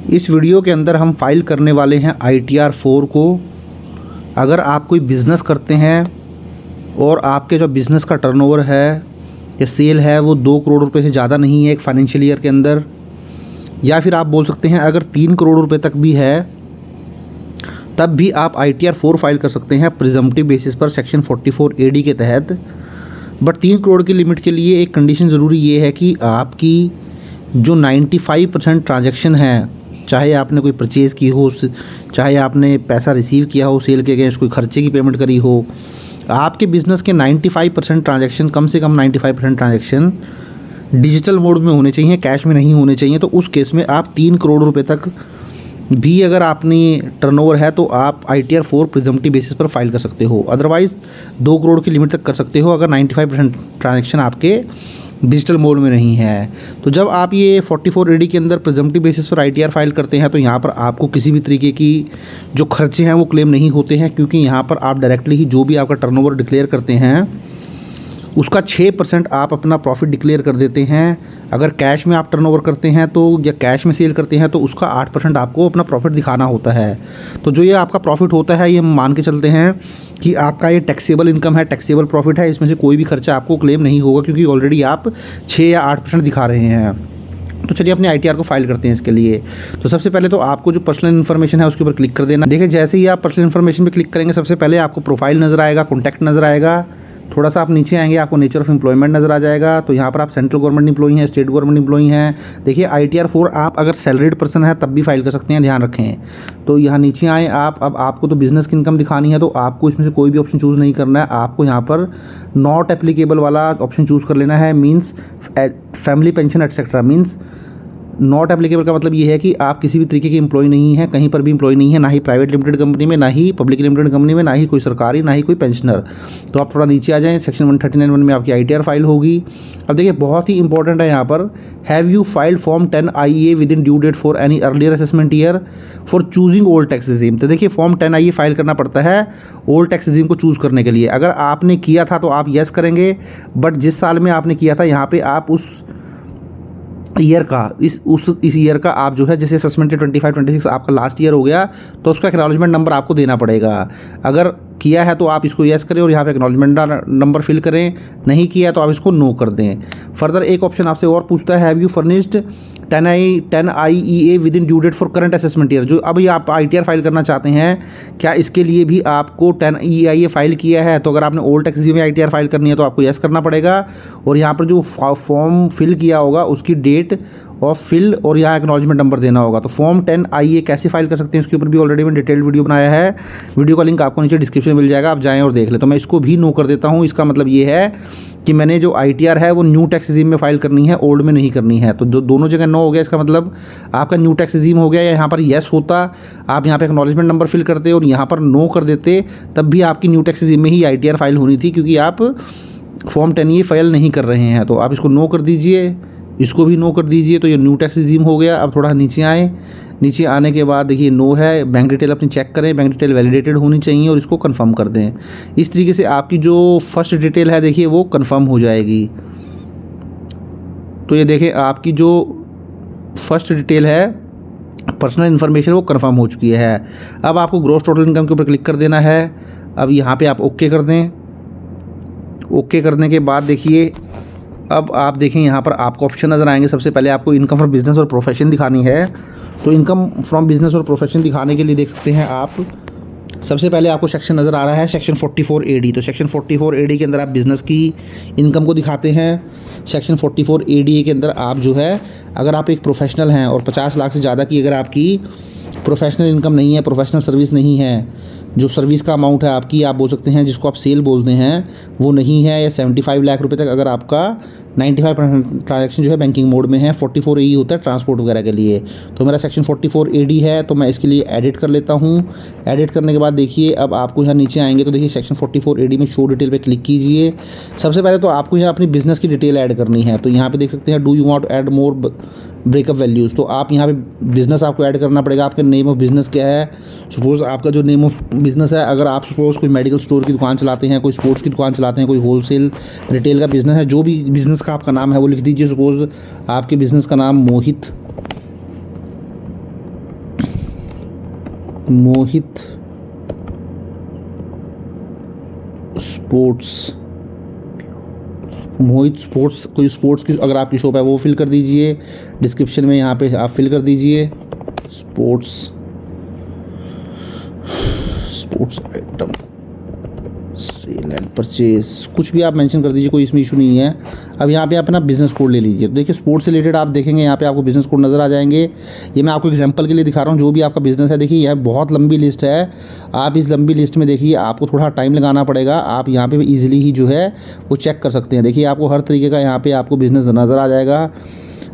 इस वीडियो के अंदर हम फाइल करने वाले हैं ITR 4 को। अगर आप कोई बिज़नेस करते हैं और आपके जो बिज़नेस का टर्नओवर है या सेल है वो 2 करोड़ रुपए से ज़्यादा नहीं है एक फाइनेंशियल ईयर के अंदर, या फिर आप बोल सकते हैं अगर 3 करोड़ रुपए तक भी है तब भी आप ITR 4 फाइल कर सकते हैं प्रिजम्पटिव बेसिस पर सेक्शन 44 AD के तहत। बट 3 करोड़ की लिमिट के लिए एक कंडीशन ज़रूरी ये है कि आपकी जो 95% ट्रांजैक्शन है, चाहे आपने कोई परचेज़ की हो, चाहे आपने पैसा रिसीव किया हो सेल के अगेंस्ट, कोई खर्चे की पेमेंट करी हो, आपके बिज़नेस के 95% ट्रांजैक्शन, कम से कम 95% ट्रांजैक्शन डिजिटल मोड में होने चाहिए, कैश में नहीं होने चाहिए। तो उस केस में आप 3 करोड़ रुपए तक भी अगर आपने टर्नओवर है तो आप ITR 4 प्रिजम्पटिव बेसिस पर फाइल कर सकते हो। अदरवाइज़ 2 करोड़ की लिमिट तक कर सकते हो अगर 95% ट्रांजैक्शन आपके डिजिटल मोड में नहीं है। तो जब आप ये 44 AD के अंदर प्रिजम्पटिव बेसिस पर ITR फाइल करते हैं तो यहाँ पर आपको किसी भी तरीके की जो खर्चे हैं वो क्लेम नहीं होते हैं, क्योंकि यहाँ पर आप डायरेक्टली ही जो भी आपका टर्नओवर डिक्लेयर करते हैं उसका 6% आप अपना प्रॉफिट डिक्लेयर कर देते हैं। अगर कैश में आप टर्नओवर करते हैं तो, या कैश में सेल करते हैं तो उसका 8% आपको अपना प्रॉफिट दिखाना होता है। तो जो ये आपका प्रॉफिट होता है ये हम मान के चलते हैं कि आपका ये टैक्सेबल इनकम है, टैक्सेबल प्रॉफिट है, इसमें से कोई भी खर्चा आपको क्लेम नहीं होगा, क्योंकि ऑलरेडी आप 6 या 8% दिखा रहे हैं। तो चलिए अपने ITR को फाइल करते हैं इसके लिए। तो सबसे पहले तो आपको जो पर्सनल इन्फॉर्मेशन है उसके ऊपर क्लिक कर देना। देखिए जैसे ही आप पर्सनल इन्फॉर्मेशन पे क्लिक करेंगे सबसे पहले आपको प्रोफाइल नज़र आएगा, कॉन्टैक्ट नज़र आएगा। थोड़ा सा आप नीचे आएंगे आपको नेचर ऑफ एम्प्लॉयमेंट नज़र आ जाएगा। तो यहाँ पर आप सेंट्रल गवर्नमेंट एम्प्लॉई हैं, स्टेट गवर्नमेंट एम्प्लॉई हैं। देखिए ITR 4 आप अगर सैलरीड पर्सन है तब भी फाइल कर सकते हैं, ध्यान रखें। तो यहाँ नीचे आए आप, अब आपको तो बिज़नेस की इनकम दिखानी है तो आपको इसमें से कोई भी ऑप्शन चूज़ नहीं करना है। आपको यहाँ पर नॉट एप्लीकेबल वाला ऑप्शन चूज़ कर लेना है, means family pension etcetera. Means not applicable का मतलब ये है कि आप किसी भी तरीके की एम्प्लॉय नहीं है, कहीं पर भी एम्प्लॉय नहीं है, ना ही प्राइवेट लिमिटेड कंपनी में, ना ही पब्लिक लिमिटेड कंपनी में, ना ही कोई सरकारी, ना ही कोई पेंशनर। तो आप थोड़ा नीचे आ जाएं, सेक्शन 139(1) में आपकी ITR फाइल होगी। अब देखिए बहुत ही इंपॉर्टेंट है यहाँ पर, have you filed form 10 IEA with in due date for any earlier assessment year for choosing old tax regime. तो देखिए फॉर्म 10 IEA फाइल करना पड़ता है ओल्ड टैक्स रिजीम को चूज़ करने के लिए। अगर आपने किया था तो आप येस करेंगे, बट जिस साल में आपने किया था यहाँ पे आप उस ईयर का इस ईयर का आप जो है, जैसे असेसमेंट 25-26 आपका लास्ट ईयर हो गया तो उसका एक्नॉलेजमेंट नंबर आपको देना पड़ेगा। अगर किया है तो आप इसको यस करें और यहाँ पे एक्नॉलेजमेंट नंबर फिल करें, नहीं किया तो आप इसको नो कर दें। फर्दर एक ऑप्शन आपसे और पूछता है, have you furnished 10 IEA with in due date for current assessment year. जो अभी आप ITR फाइल करना चाहते हैं, क्या इसके लिए भी आपको 10 IEA फाइल किया है? तो अगर आपने ओल्ड टैक्स में ITR फाइल करनी है तो आपको यस करना पड़ेगा, और यहाँ पर जो फॉर्म फिल किया होगा उसकी डेट ऑफ फिल और यहाँ एक्नॉलेजमेंट नंबर देना होगा। तो फॉर्म 10 IEA कैसे फाइल कर सकते हैं उसके ऊपर भी ऑलरेडी मैंने डिटेल्ड वीडियो बनाया है, वीडियो का लिंक आपको नीचे डिस्क्रिप्शन में मिल जाएगा, आप जाएं और देख लें। तो मैं इसको भी नो कर देता हूँ। इसका मतलब ये है कि मैंने जो ITR है वो न्यू टैक्स रिजीम में फाइल करनी है, ओल्ड में नहीं करनी है। तो जो दोनों जगह नो हो गया, इसका मतलब आपका न्यू टैक्स रिजीम हो गया। या यहाँ पर येस होता, आप यहाँ पे एक्नॉलेजमेंट नंबर फिल करते और यहाँ पर नो कर देते, तब भी आपकी न्यू टैक्स रिजीम में ही ITR फाइल होनी थी, क्योंकि आप फॉर्म 10 ये फाइल नहीं कर रहे हैं। तो आप इसको नो कर दीजिए, इसको भी नो कर दीजिए। तो ये न्यू टैक्स रिजीम हो गया। अब थोड़ा नीचे आए, नीचे आने के बाद देखिए नो है, बैंक डिटेल अपनी चेक करें, बैंक डिटेल वैलिडेटेड होनी चाहिए और इसको कंफर्म कर दें। इस तरीके से आपकी जो फर्स्ट डिटेल है देखिए वो कंफर्म हो जाएगी। तो ये देखें आपकी जो फर्स्ट डिटेल है, पर्सनल इन्फॉर्मेशन, वो कंफर्म हो चुकी है। अब आपको ग्रॉस टोटल इनकम के ऊपर क्लिक कर देना है। अब यहाँ पे आप ओके कर दें। ओके करने के बाद देखिए अब आप देखें यहाँ पर आपको ऑप्शन नज़र आएंगे। सबसे पहले आपको इनकम फ्रॉम बिजनेस और प्रोफेशन दिखानी है। तो इनकम फ्रॉम बिजनेस और प्रोफेशन दिखाने के लिए देख सकते हैं आप, सबसे पहले आपको सेक्शन नज़र आ रहा है सेक्शन 44 AD। तो सेक्शन 44 AD के अंदर आप बिज़नेस की इनकम को दिखाते हैं। सेक्शन 44 AD के अंदर आप जो है, अगर आप एक प्रोफेशनल हैं और 50 लाख से ज़्यादा की अगर आपकी प्रोफेशनल इनकम नहीं है, प्रोफेशनल सर्विस नहीं है, जो सर्विस का अमाउंट है आपकी, आप बोल सकते हैं जिसको आप सेल बोलते हैं, वो नहीं है, या 75 लाख रुपए तक अगर आपका 95% ट्रांजैक्शन जो है बैंकिंग मोड में है, 44 AE होता है ट्रांसपोर्ट वगैरह के लिए। तो मेरा सेक्शन 44 AD है, तो मैं इसके लिए एडिट कर लेता हूँ। एडिट करने के बाद देखिए अब आपको यहाँ नीचे आएंगे तो देखिए सेक्शन 44 AD में शो डिटेल पे क्लिक कीजिए। सबसे पहले तो आपको यहाँ अपनी बिज़नेस की डिटेल ऐड करनी है। तो यहाँ पे देख सकते हैं do you want to add more breakup values. तो आप यहाँ पे बिज़नेस आपको ऐड करना पड़ेगा। आपका नेम ऑफ बिज़नेस क्या है? सपोज़ आपका जो नेम ऑफ बिज़नेस है, अगर आप सपोज़ कोई मेडिकल स्टोर की दुकान चलाते हैं, कोई स्पोर्ट्स की दुकान चलाते हैं, कोई होलसेल रिटेल का बिज़नेस है, जो भी बिज़नेस का आपका नाम है वो लिख दीजिए। सपोज़ आपके बिज़नेस का नाम मोहित मोहित स्पोर्ट्स, मोहित स्पोर्ट्स, कोई स्पोर्ट्स की अगर आपकी शॉप है वो फिल कर दीजिए। डिस्क्रिप्शन में यहाँ पे आप फिल कर दीजिए sports, sports item sale and purchase, कुछ भी आप मेंशन कर दीजिए, कोई इसमें इशू नहीं है। अब यहाँ पे अपना बिजनेस कोड ले लीजिए। तो देखिए स्पोर्ट्स से रिलेटेड आप देखेंगे यहाँ पे आपको बिजनेस कोड नज़र आ जाएंगे। ये मैं आपको एग्जांपल के लिए दिखा रहा हूँ, जो भी आपका बिजनेस है। देखिए यह बहुत लंबी लिस्ट है, आप इस लंबी लिस्ट में देखिए आपको थोड़ा टाइम लगाना पड़ेगा। आप यहाँ पे ईजिली ही जो है वो चेक कर सकते हैं। देखिए आपको हर तरीके का यहाँ पे आपको बिजनेस नज़र आ जाएगा।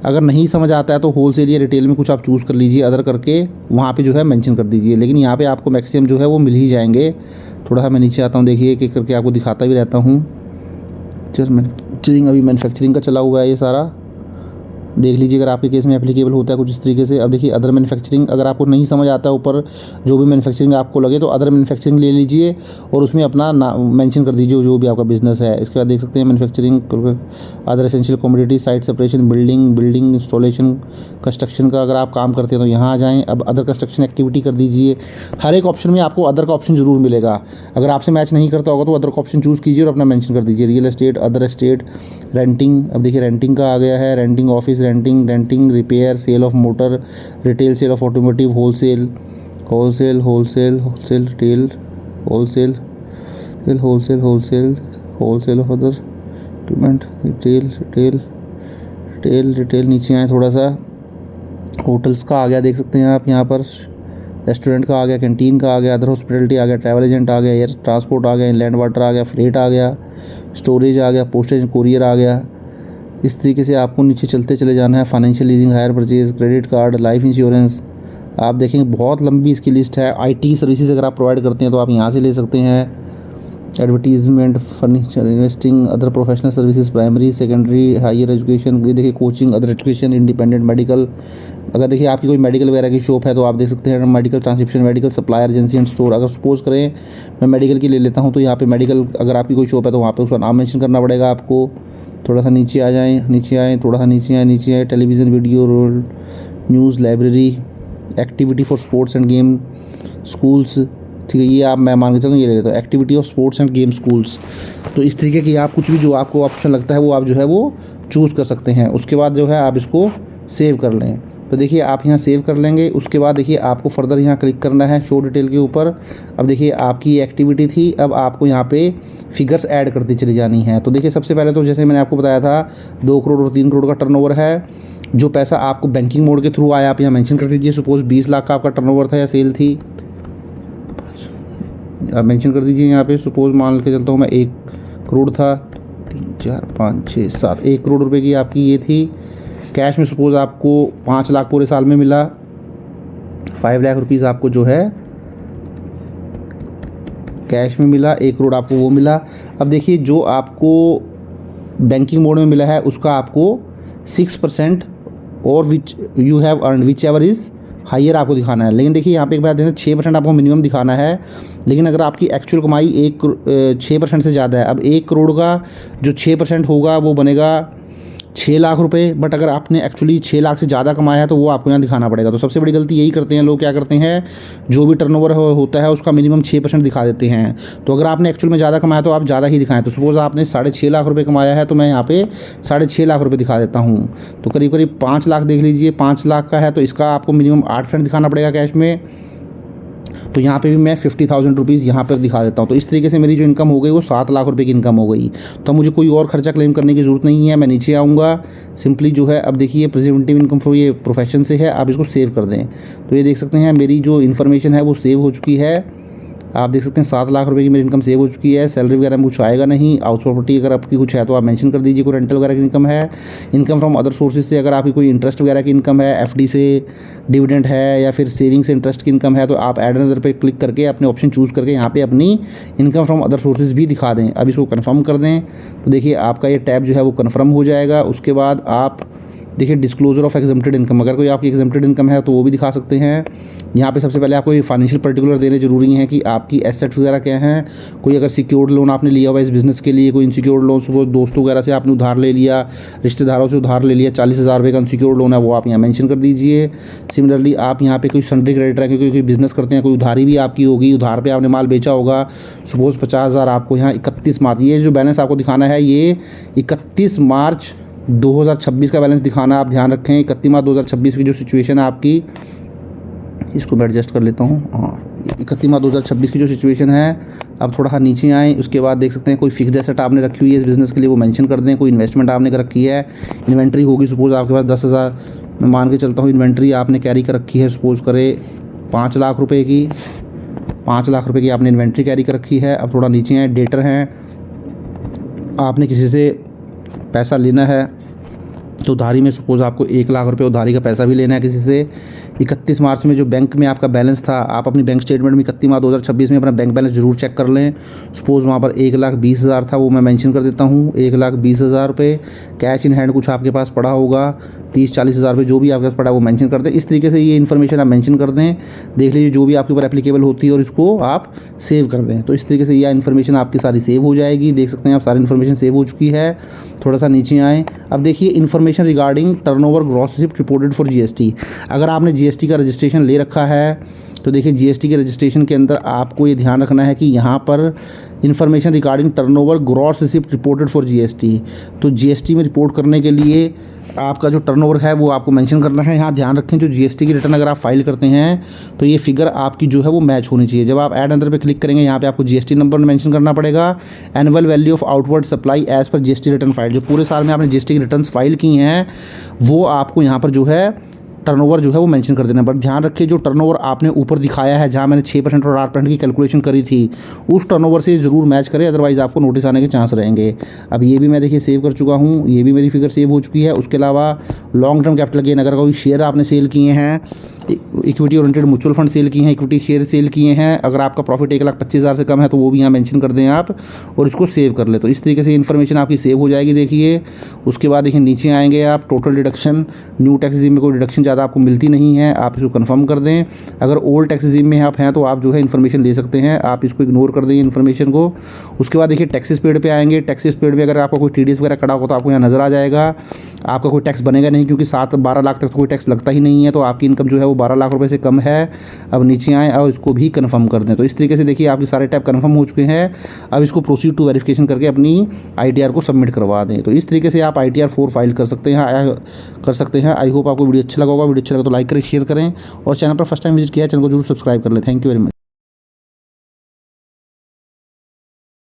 अगर नहीं समझ आता है तो होलसेल या रिटेल में कुछ आप चूज़ कर लीजिए, अदर करके वहाँ पे जो है मेंशन कर दीजिए। लेकिन यहाँ पे आपको मैक्सिमम जो है वो मिल ही जाएंगे। थोड़ा सा मैं नीचे आता हूँ, देखिए एक एक करके आपको दिखाता भी रहता हूँ। चल मैन्युफैक्चरिंग, अभी मैन्युफैक्चरिंग का चला हुआ है ये सारा, देख लीजिए अगर आपके केस में एप्लीकेबल होता है कुछ इस तरीके से। अब देखिए अदर मैन्युफैक्चरिंग, अगर आपको नहीं समझ आता है ऊपर जो भी मैन्युफैक्चरिंग आपको लगे तो अदर मैन्युफैक्चरिंग ले लीजिए और उसमें अपना मेंशन कर दीजिए जो भी आपका बिजनेस है। इसके बाद देख सकते हैं manufacturing, other essential commodity, site separation, building installation, construction का अगर आप काम करते हैं तो यहाँ आ जाएँ। अब अदर कंस्ट्रक्शन एक्टिविटी कर दीजिए। हर एक ऑप्शन में आपको अदर का ऑप्शन ज़रूर मिलेगा। अगर आपसे मैच नहीं करता होगा तो अदर का ऑप्शन चूज़ कीजिए और अपना मेंशन कर दीजिए। Real estate, other estate, renting, अब देखिए रेंटिंग का आ गया है, renting office, renting repair, sale of motor, retail sale of automotive, wholesale retail, wholesale of other equipment, retail नीचे आए थोड़ा सा। होटल्स का आ गया, देख सकते हैं आप यहाँ पर। रेस्टोरेंट का आ गया, कैंटीन का आ गया, अदर हॉस्पिटलिटी आ गया, ट्रैवल एजेंट आ गया, एयर ट्रांसपोर्ट आ गया, लैंड वाटर आ गया, फ्रेट आ गया, स्टोरेज आ गया, पोस्टेज कुरियर आ गया। इस तरीके से आपको नीचे चलते चले जाना है। Financial leasing, hire purchase, credit card, life insurance, आप देखेंगे बहुत लंबी इसकी लिस्ट है। आईटी सर्विसेज अगर आप प्रोवाइड करते हैं तो आप यहाँ से ले सकते हैं। Advertisement, furniture, investing, other professional services, primary, secondary, higher education, ये देखिए coaching, other education, independent medical. अगर देखिए आपकी कोई मेडिकल वगैरह की शॉप है तो आप देख सकते हैं medical transcription, medical supplier, agency and store. अगर सपोज करें मैं मेडिकल की ले लेता हूँ तो यहाँ पे मेडिकल अगर आपकी कोई शॉप है तो वहाँ पे उसका नाम मेंशन करना पड़ेगा आपको। थोड़ा सा नीचे आ जाएँ, नीचे आए, थोड़ा सा नीचे आए। Television, video, roll, news, library, activity for sports and game schools, ठीक है। ये आप मैं मान के चलूँ ये ले लेता हूँ, activity of sports and game schools. तो इस तरीके की आप कुछ भी जो आपको ऑप्शन लगता है वो आप जो है वो चूज़ कर सकते हैं। उसके बाद जो है आप इसको सेव कर लें। तो देखिए आप यहाँ सेव कर लेंगे। उसके बाद देखिए आपको फर्दर यहाँ क्लिक करना है शो डिटेल के ऊपर। अब देखिए आपकी एक्टिविटी थी, अब आपको यहाँ पे फिगर्स ऐड करती चली जानी है। तो देखिए सबसे पहले तो जैसे मैंने आपको बताया था 2 करोड़ और 3 करोड़ का टर्नओवर है। जो पैसा आपको बैंकिंग मोड के थ्रू आया आप यहाँ मेंशन कर दीजिए। सपोज 20 लाख का आपका टर्नओवर था या सेल थी, आप मेंशन कर दीजिए यहाँ पे। सपोज मान के चलता हूँ मैं 1 करोड़ था, 3 4 5 6 7, 1 करोड़ रुपए की आपकी ये थी। कैश में सपोज आपको 5 लाख पूरे साल में मिला, 5 लाख रुपीज़ आपको जो है कैश में मिला, 1 करोड़ आपको वो मिला। अब देखिए जो आपको बैंकिंग मोड में मिला है उसका आपको 6% और which you have earn which ever is higher आपको दिखाना है। लेकिन देखिए यहाँ पे एक बात देखें, 6% आपको मिनिमम दिखाना है। लेकिन अगर आपकी एक्चुअल कमाई 6% से ज़्यादा है, अब 1 करोड़ का जो 6% होगा वो बनेगा 6 लाख रुपए। बट अगर आपने एक्चुअली 6 लाख से ज़्यादा कमाया है तो वो आपको यहाँ दिखाना पड़ेगा। तो सबसे बड़ी गलती यही करते हैं लोग, क्या करते हैं जो भी टर्नओवर होता है उसका मिनिमम 6% दिखा देते हैं। तो अगर आपने एक्चुअल में ज़्यादा कमाया तो आप ज़्यादा ही दिखाएं। तो सपोज़ आपने 6.5 लाख रुपये कमाया है तो मैं यहाँ पे 6.5 लाख रुपये दिखा देता हूँ। तो करीब करीब 5 लाख देख लीजिए, 5 लाख का है तो इसका आपको मिनिमम 8% दिखाना पड़ेगा कैश में। तो यहाँ पे भी मैं 50,000 रुपीज़ यहाँ पर दिखा देता हूँ। तो इस तरीके से मेरी जो इनकम हो गई वो 7 लाख रुपए की इनकम हो गई। तो मुझे कोई और खर्चा क्लेम करने की ज़रूरत नहीं है। मैं नीचे आऊँगा, सिंपली जो है अब देखिए प्रेजेंटिव इनकम फ्रो ये प्रोफेशन से है, आप इसको सेव कर दें। तो ये देख सकते हैं मेरी जो इन्फॉर्मेशन है वो सेव हो चुकी है। आप देख सकते हैं 7 लाख रुपए की मेरी इनकम सेव हो चुकी है। सैलरी वगैरह में कुछ आएगा नहीं। हाउस प्रॉपर्टी अगर आपकी कुछ है तो आप मेंशन कर दीजिए, कोई रेंटल वगैरह की इनकम है। इनकम फ्रॉम अदर सोर्सेज से अगर आपकी कोई इंटरेस्ट वगैरह की इनकम है, एफडी से डिविडेंड है या फिर सेविंग से इंटरेस्ट की इनकम है तो आप ऐड अदर पे क्लिक करके अपने ऑप्शन चूज़ करके यहाँ पे अपनी इनकम फ्रॉम अदर सोर्सेज भी दिखा दें। अब इसको कन्फर्म कर दें तो देखिए आपका ये टैब जो है वो कन्फर्म हो जाएगा। उसके बाद आप देखिए डिस्क्लोजर ऑफ एग्जम्प्टेड इनकम, अगर कोई आपकी एग्जम्प्टेड इनकम है तो वो भी दिखा सकते हैं। यहाँ पे सबसे पहले आपको ये फाइनेंशियल पर्टिकुलर देने ज़रूरी हैं कि आपकी एसेट्स वगैरह क्या हैं। कोई अगर सिक्योर्ड लोन आपने लिया हुआ है इस बिज़नेस के लिए, कोई इनसिक्योर्ड लोन सुबह दोस्तों वगैरह से आपने उधार ले लिया, रिश्तेदारों से उधार ले लिया, 40,000 रुपये का अनसिक्योर्ड लोन है, वो आप यहाँ मेंशन कर दीजिए। सिमिलरली आप यहाँ पे कोई सन्ड्री क्रेडिटर है, क्योंकि कोई बिज़नेस करते हैं, कोई उधारी भी आपकी होगी, उधार पे आपने माल बेचा होगा, सपोज़ 50,000 आपको यहाँ 31 मार्च, ये जो बैलेंस आपको दिखाना है ये 31 मार्च 2026 का बैलेंस दिखाना, आप ध्यान रखें। 31 मार्च 2026 की जो सिचुएशन है आपकी, इसको मैं एडजस्ट कर लेता हूँ। हाँ, 31 मार्च 2026 की जो सिचुएशन है, अब थोड़ा नीचे आएँ, उसके बाद देख सकते हैं कोई फिक्स्ड एसेट आपने रखी हुई है इस बिज़नेस के लिए, वो मेंशन कर दें। कोई इन्वेस्टमेंट आपने कर रखी है, इन्वेंट्री होगी सपोज़ आपके पास 10,000, मैं मान के चलता हूँ इन्वेंट्री आपने कैरी कर रखी है, सपोज़ करें 5 लाख रुपए की, 5 लाख रुपए की आपने इन्वेंट्री कैरी कर रखी है। अब थोड़ा नीचे आए, डेटर हैं, आपने किसी से पैसा लेना है तो उधारी में सपोज़ आपको 1 लाख रुपए उधारी का पैसा भी लेना है किसी से। 31 मार्च में जो बैंक में आपका बैलेंस था, आप अपनी बैंक स्टेटमेंट में 31 मार्च 2026 में अपना बैंक बैलेंस जरूर चेक कर लें। सपोज़ वहाँ पर 1,20,000 था, वो मैं मेंशन कर देता हूँ, 1,20,000 रुपये कैश इन हैंड कुछ आपके पास पड़ा होगा, 30-40,000 रुपये जो भी आपके पास पड़ा है वो मेंशन कर दें। इस तरीके से ये इन्फॉर्मेशन आप मेंशन कर दें, देख लीजिए जो भी आपके ऊपर एप्लीकेबल होती है और इसको आप सेव कर दें। तो इस तरीके से यह इन्फॉर्मेशन आपकी सारी सेव हो जाएगी। देख सकते हैं आप सारी इन्फॉर्मेशन सेव हो चुकी है। थोड़ा सा नीचे आएँ, अब देखिए information regarding turnover gross receipt reported for GST. अगर आपने जीएसटी का रजिस्ट्रेशन ले रखा है तो देखिए जीएसटी के रजिस्ट्रेशन के अंदर आपको ये ध्यान रखना है कि यहाँ पर information regarding turnover gross receipt reported for GST, तो जीएसटी में रिपोर्ट करने के लिए आपका जो टर्नओवर है वो आपको मेंशन करना है। यहाँ ध्यान रखें जो जीएसटी की रिटर्न अगर आप फाइल करते हैं तो ये फिगर आपकी जो है वो मैच होनी चाहिए। जब आप ऐड अंदर पे क्लिक करेंगे यहाँ पे आपको जीएसटी नंबर मेंशन करना पड़ेगा, annual value of outward supply as per GST return file, जो पूरे साल में आपने जीएसटी की रिटर्न फाइल की हैं वो आपको यहाँ पर जो है टर्नओवर जो है वो मेंशन कर देना। बट ध्यान रखिए जो टर्नओवर आपने ऊपर दिखाया है जहाँ मैंने 6% और 8% की कैलकुलेशन करी थी उस टर्नओवर से ज़रूर मैच करें, अदरवाइज़ आपको नोटिस आने के चांस रहेंगे। अब ये भी मैं देखिए सेव कर चुका हूँ, ये भी मेरी फिगर सेव हो चुकी है। उसके अलावा लॉन्ग टर्म कैपिटल गेन, अगर कोई शेयर आपने सेल किए हैं, equity oriented mutual fund sell किए हैं, इक्विटी शेयर सेल किए हैं, अगर आपका प्रॉफिट 1,25,000 से कम है तो वो भी यहाँ मेंशन कर दें आप और इसको सेव कर ले। तो इस तरीके से इन्फॉर्मेशन आपकी सेव हो जाएगी। देखिए उसके बाद देखिए नीचे आएंगे आप, total deduction, new tax regime में कोई डिडक्शन ज़्यादा आपको मिलती नहीं है, आप इसको कंफर्म कर दें। अगर ओल्ड टैक्स रिजीम में आप हैं तो आप जो है इन्फॉर्मेशन ले सकते हैं, आप इसको इग्नोर कर दें इन्फॉर्मेशन को। उसके बाद देखिए टैक्सेस पेड पे आएंगे, टैक्सेस पेड पे अगर आपका कोई टीडीएस वगैरह कटा हो तो आपको यहाँ नज़र आ जाएगा। आपका कोई टैक्स बनेगा नहीं क्योंकि 7-12 लाख तक तो कोई टैक्स लगता ही नहीं है, तो आपकी इनकम जो है वो 12 लाख रुपये से कम है। अब नीचे आएँ और इसको भी कंफर्म कर दें। तो इस तरीके से देखिए आपके सारे टैब कंफर्म हो चुके हैं। अब इसको प्रोसीड टू वेरिफिकेशन करके अपनी आईटीआर को सबमिट करवा दें। तो इस तरीके से आप ITR 4 फाइल कर सकते हैं। आई होप आपको वीडियो अच्छा लगा होगा। वीडियो अच्छा लगा तो लाइक करें, शेयर करें और चैनल पर फर्स्ट टाइम विजिट किया है चैनल को जरूर सब्सक्राइब कर लें। Thank you very much.